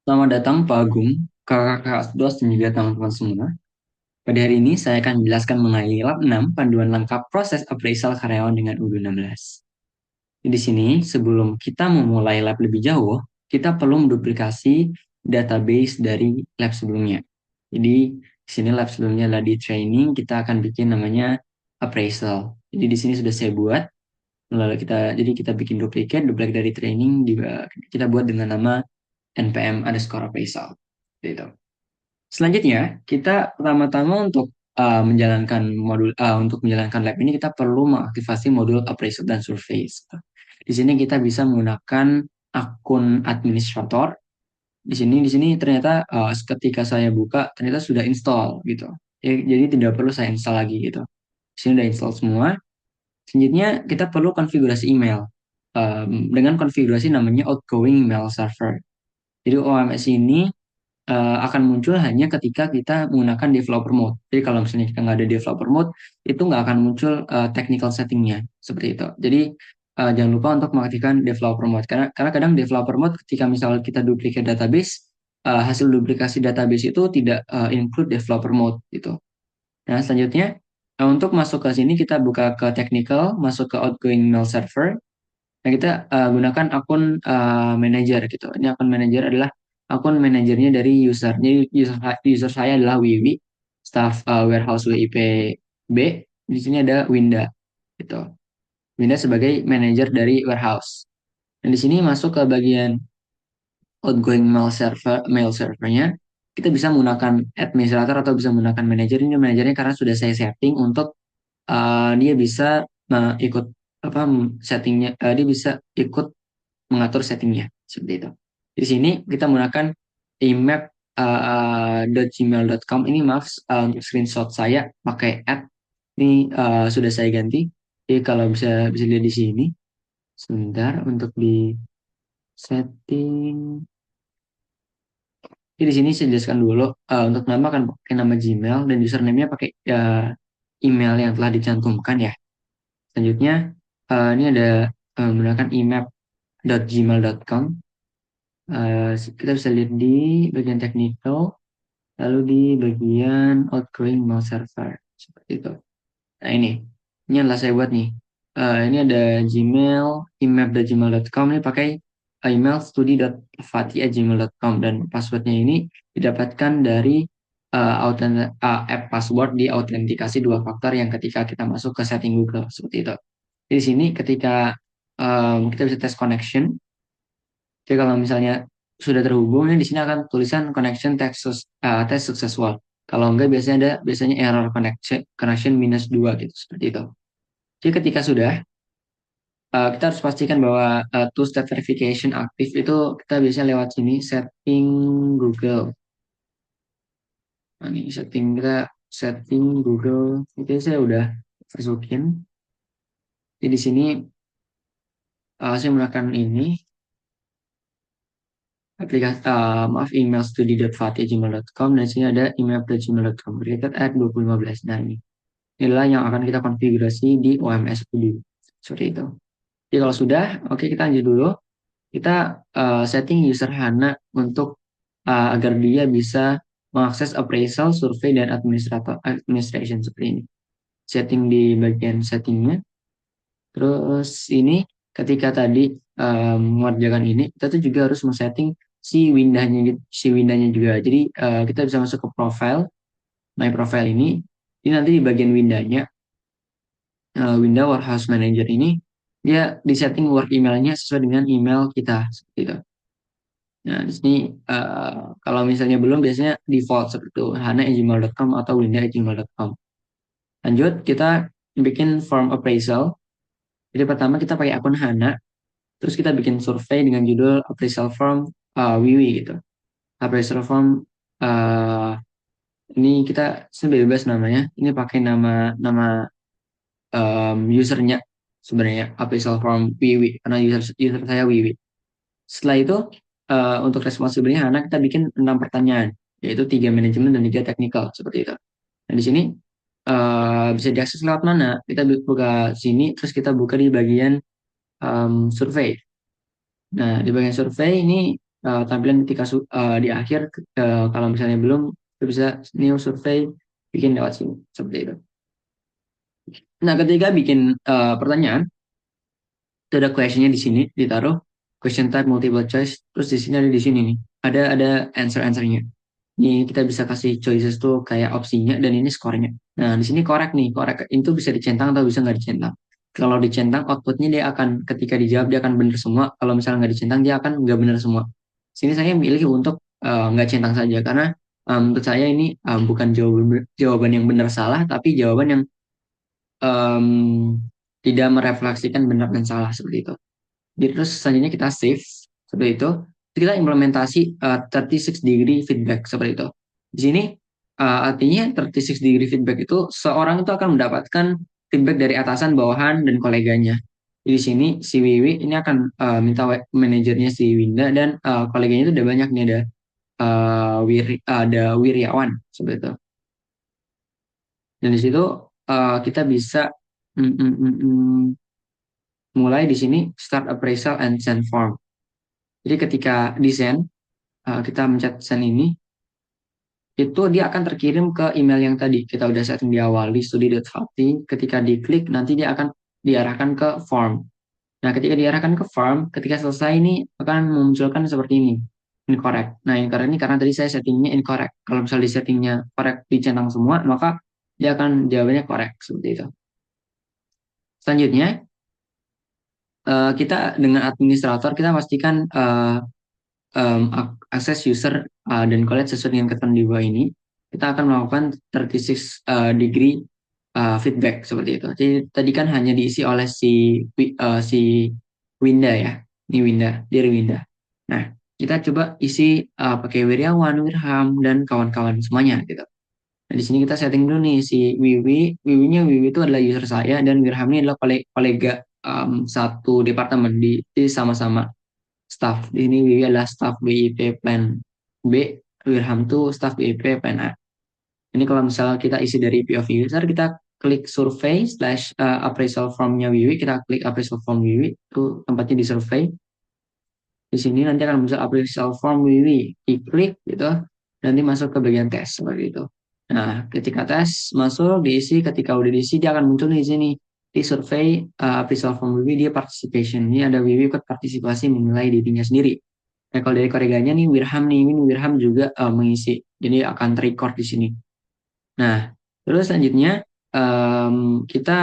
Selamat datang Pak Agung, kakak-kakak kelas dan juga teman-teman semua. Pada hari ini saya akan menjelaskan mengenai Lab 6, panduan lengkap proses appraisal karyawan dengan UU16. Di sini, sebelum kita memulai lab lebih jauh, kita perlu menduplikasi database dari lab sebelumnya. Jadi, di sini lab sebelumnya adalah di training, kita akan bikin namanya appraisal. Jadi di sini sudah saya buat, lalu kita bikin duplicate dari training, kita buat dengan nama npm underscore appraisal. Gitu. Selanjutnya, kita pertama-tama untuk menjalankan lab ini kita perlu mengaktifasi modul appraisal dan survey. Di sini kita bisa menggunakan akun administrator. Di sini ternyata ketika saya buka ternyata sudah install gitu. Jadi tidak perlu saya install lagi gitu. Di sini udah install semua. Selanjutnya kita perlu konfigurasi email dengan konfigurasi namanya outgoing mail server. Jadi OMS ini akan muncul hanya ketika kita menggunakan developer mode. Jadi kalau misalnya kita nggak ada developer mode, itu nggak akan muncul technical settingnya seperti itu. Jadi jangan lupa untuk mengaktifkan developer mode karena kadang developer mode ketika misalnya kita duplicate database, hasil duplikasi database itu tidak include developer mode gitu. Nah selanjutnya untuk masuk ke sini kita buka ke technical, masuk ke outgoing mail server. Nah, kita gunakan akun manager gitu. Ini akun manager adalah akun manajernya dari user. Jadi user saya adalah Wiwi, staff warehouse WIP B. Di sini ada Winda gitu. Winda sebagai manajer dari warehouse. Dan di sini masuk ke bagian outgoing mail servernya. Kita bisa menggunakan administrator atau bisa menggunakan manajer. Ini manajernya karena sudah saya setting untuk dia bisa ikut apa settingnya, dia bisa ikut mengatur settingnya seperti itu. Di sini kita menggunakan imap.gmail.com. Ini maaf untuk screenshot saya pakai add ini sudah saya ganti. Jadi kalau bisa bisa lihat di sini. Sebentar untuk di setting. Jadi di sini saya jelaskan dulu untuk nama akan pakai nama Gmail dan username-nya pakai email yang telah dicantumkan ya. Selanjutnya ini ada menggunakan imap.gmail.com. Kita bisa lihat di bagian technical, lalu di bagian outgoing mail server seperti itu. Nah ini adalah saya buat nih. Ini ada Gmail, imap.gmail.com. Ini pakai email studi.fati@gmail.com dan passwordnya ini didapatkan dari app password di autentikasi dua faktor yang ketika kita masuk ke setting Google seperti itu. Di sini ketika kita bisa tes connection. Jadi kalau misalnya sudah terhubung, ini di sini akan tulisan connection test successful. Kalau enggak biasanya error connection minus 2 gitu seperti itu. Jadi ketika sudah kita harus pastikan bahwa two step verification aktif itu kita biasanya lewat sini setting Google. Nah, ini setting Google itu saya udah masukin. Jadi di sini saya menggunakan ini aplikasi maaf email studi.fatih@gmail.com dan sini ada email@gmail.com related at 2015. Nah ini adalah yang akan kita konfigurasi di OMS Studio seperti itu. Jadi kalau sudah, oke kita lanjut dulu. Kita setting user HANA untuk agar dia bisa mengakses appraisal, survei dan administration seperti ini. Setting di bagian settingnya. Terus ini ketika tadi mengerjakan ini, kita tuh juga harus men-setting si windanya juga. Jadi kita bisa masuk ke profile, my profile ini nanti di bagian windanya, window warehouse manager ini dia di setting work emailnya sesuai dengan email kita seperti itu. Nah di sini kalau misalnya belum biasanya default seperti itu hana@gmail.com atau winda@gmail.com. Lanjut kita bikin form appraisal. Jadi pertama kita pakai akun Hana. Terus kita bikin survei dengan judul appraisal form Wiwi gitu. Appraisal form uh, ini kita bebas namanya. Ini pakai nama nama usernya sebenarnya appraisal form Wiwi karena user saya Wiwi. Setelah itu untuk responsibilnya anak kita bikin 6 pertanyaan yaitu 3 manajemen dan 3 teknikal seperti itu. Dan di sini bisa diakses lewat mana? Kita buka sini terus kita buka di bagian survei. Nah, di bagian survei ini tampilan ketika di akhir. Kalau misalnya belum, kita bisa new survey, bikin lewat sini seperti itu. Nah, ketika bikin pertanyaan, itu ada questionnya di sini ditaruh, question type multiple choice, terus di sini ada di sini nih, ada answernya. Ini kita bisa kasih choices tuh kayak opsinya, dan ini skornya. Nah, di sini korek nih, korek itu bisa dicentang atau bisa nggak dicentang. Kalau dicentang, outputnya dia akan, ketika dijawab dia akan benar semua. Kalau misalnya nggak dicentang, dia akan nggak benar semua. Sini saya milih untuk nggak centang saja, karena menurut saya ini bukan jawaban jawaban yang benar salah, tapi jawaban yang em, tidak merefleksikan benar dan salah seperti itu. Jadi terus selanjutnya kita save seperti itu. Kita implementasi 36 degree feedback seperti itu. Di sini artinya 36 degree feedback itu seorang itu akan mendapatkan feedback dari atasan, bawahan, dan koleganya. Di sini si Wiwi ini akan minta manajernya si Winda, dan koleganya itu udah banyak nih, ada Wiryawan seperti itu. Dan di situ kita bisa mm, mm, mm, mm, mulai di sini start appraisal and send form. Jadi ketika desain, kita mencet send ini, itu dia akan terkirim ke email yang tadi kita udah setting di awal di studi.fakti. Ketika diklik, nanti dia akan diarahkan ke form. Nah, ketika diarahkan ke form, ketika selesai ini akan memunculkan seperti ini, incorrect. Nah, incorrect ini karena tadi saya settingnya incorrect. Kalau misalnya di settingnya correct, dicentang semua, maka dia akan jawabannya correct seperti itu. Selanjutnya, kita dengan administrator kita pastikan akses user dan collect sesuai dengan ketentuan di bawah ini. Kita akan melakukan 36 degree feedback seperti itu. Jadi tadi kan hanya diisi oleh si Winda ya, ini Winda, dari Winda. Nah, kita coba isi pakai Wiryawan, Wirham, dan kawan-kawan semuanya gitu. Nah, di sini kita setting dulu nih si Wiwi. Wiwi itu adalah user saya, dan Wirham ini adalah kolega satu departemen di sama-sama staff. Di sini Wiwi adalah staff BIP Plan B, Wirham tuh staff BIP Plan A. Ini kalau misalnya kita isi dari POV user, kita klik survey slash appraisal formnya Wiwi, kita klik appraisal form Wiwi, itu tempatnya di survey. Di sini nanti akan muncul appraisal form Wiwi, diklik gitu, nanti masuk ke bagian tes seperti itu. Nah, ketika tes masuk diisi, ketika udah diisi dia akan muncul di sini di survei appraisal form Wiwi, dia participation. Ini ada Wiwi ikut partisipasi menilai dirinya sendiri. Nah, kalau dari koleganya nih Wirham nih, ini Wirham juga mengisi. Jadi akan record di sini. Nah, terus selanjutnya kita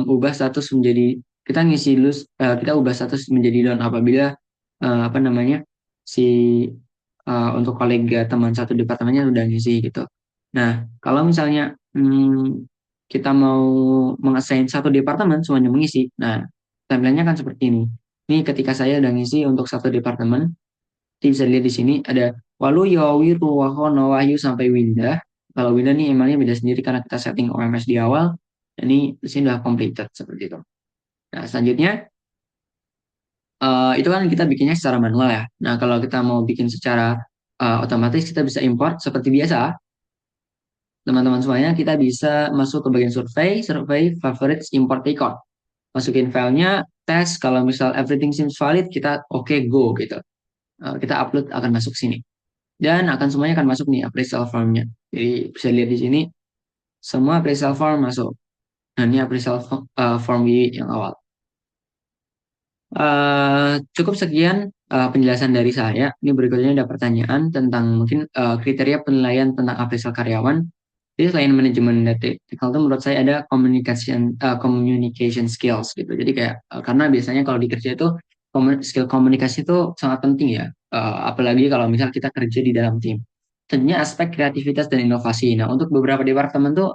ubah status menjadi, kita ngisi dulu, kita ubah status menjadi down apabila apa namanya, si untuk kolega teman satu departemennya udah ngisi gitu. Nah, kalau misalnya kita mau mengassign satu departemen semuanya mengisi, nah timelinenya kan seperti ini. Ini ketika saya udah ngisi untuk satu departemen, jadi bisa dilihat di sini ada Waluyo, Wiru, Wahono, Wahyu sampai Winda. Kalau Winda nih emailnya beda sendiri karena kita setting OMS di awal. Ini di sini udah completed seperti itu. Nah, selanjutnya itu kan kita bikinnya secara manual ya. Nah, kalau kita mau bikin secara otomatis, kita bisa import seperti biasa. Teman-teman semuanya, kita bisa masuk ke bagian survei, survei favorites, import record. Masukin filenya, tes, kalau misal everything seems valid, kita oke, go gitu. Kita upload, akan masuk sini. Dan akan semuanya akan masuk nih appraisal formnya. Jadi bisa lihat di sini semua appraisal form masuk. Nah, ini appraisal form yang awal. Cukup sekian penjelasan dari saya. Ini berikutnya ada pertanyaan tentang mungkin kriteria penilaian tentang appraisal karyawan. Jadi selain manajemen data technical itu menurut saya ada communication skills gitu. Jadi kayak karena biasanya kalau di kerja itu skill komunikasi itu sangat penting ya. Apalagi kalau misal kita kerja di dalam tim. Tentunya aspek kreativitas dan inovasi. Nah, untuk beberapa departemen tuh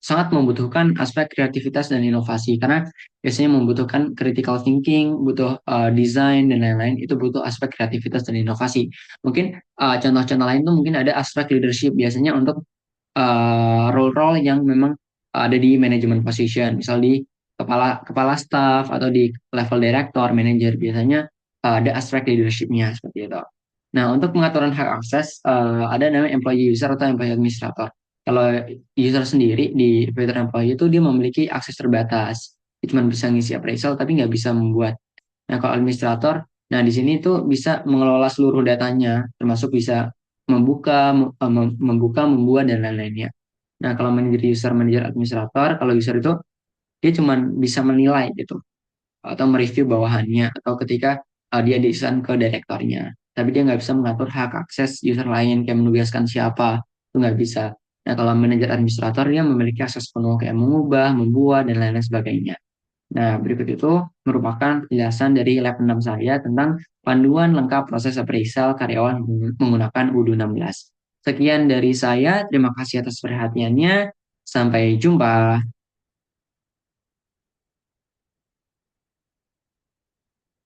sangat membutuhkan aspek kreativitas dan inovasi karena biasanya membutuhkan critical thinking, butuh desain dan lain-lain, itu butuh aspek kreativitas dan inovasi. Mungkin contoh-contoh lain tuh mungkin ada aspek leadership biasanya untuk role-role yang memang ada di manajemen position, misal di kepala kepala staff atau di level director, manager biasanya ada aspek leadershipnya seperti itu. Nah, untuk pengaturan hak akses ada namanya employee user atau employee administrator. Kalau user sendiri di fitur employee itu dia memiliki akses terbatas. Dia cuma bisa ngisi appraisal tapi nggak bisa membuat. Nah, kalau administrator Nah, di sini tuh bisa mengelola seluruh datanya, termasuk bisa membuka, membuat, dan lain-lainnya. Nah, kalau menjadi user manager administrator, kalau user itu dia cuma bisa menilai gitu, atau mereview bawahannya, atau ketika dia desain ke direktornya. Tapi dia nggak bisa mengatur hak akses user lain, kayak menugaskan siapa, itu nggak bisa. Nah, kalau manajer administrator, dia memiliki akses penuh kayak mengubah, membuat, dan lain-lain sebagainya. Nah, berikut itu merupakan penjelasan dari lab 6 saya tentang panduan lengkap proses appraisal karyawan menggunakan UDU 16. Sekian dari saya, terima kasih atas perhatiannya. Sampai jumpa.